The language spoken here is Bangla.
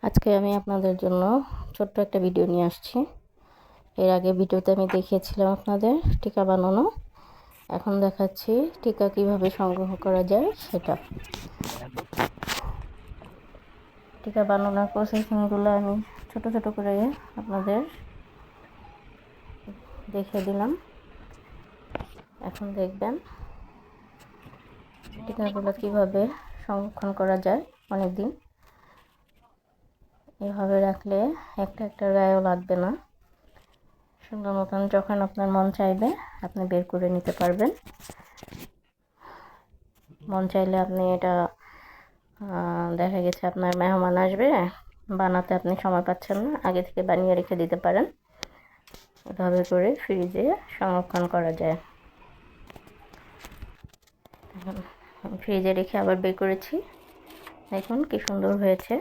আজকে আমি আপনাদের জন্য ছোট্ট একটা ভিডিও নিয়ে আসছি। এর আগে ভিডিওতে আমি দেখিয়েছিলাম আপনাদের টিকা বানানো। এখন দেখাচ্ছি টিকা কিভাবে সংগ্রহ করা যায় সেটা। টিকা বানানোর প্রসেসিংগুলো আমি ছোট ছোট করে আপনাদের দেখিয়ে দিলাম। এখন দেখবেন টিকাগুলো কিভাবে সংরক্ষণ করা যায় অনেক দিন। এভাবে রাখলে একটা একটা গায়েও লাগবে না। সুন্দর মতন যখন আপনার মন চাইবে আপনি বের করে নিতে পারবেন। মন চাইলে আপনি এটা দেখা গেছে আপনার মেহমান আসবে, বানাতে আপনি সময় পাচ্ছেন না, আগে থেকে বানিয়ে রেখে দিতে পারেন। এভাবে করে ফ্রিজে সংরক্ষণ করা যায়। ফ্রিজে রেখে আবার বের করেছি, দেখুন কি সুন্দর হয়েছে।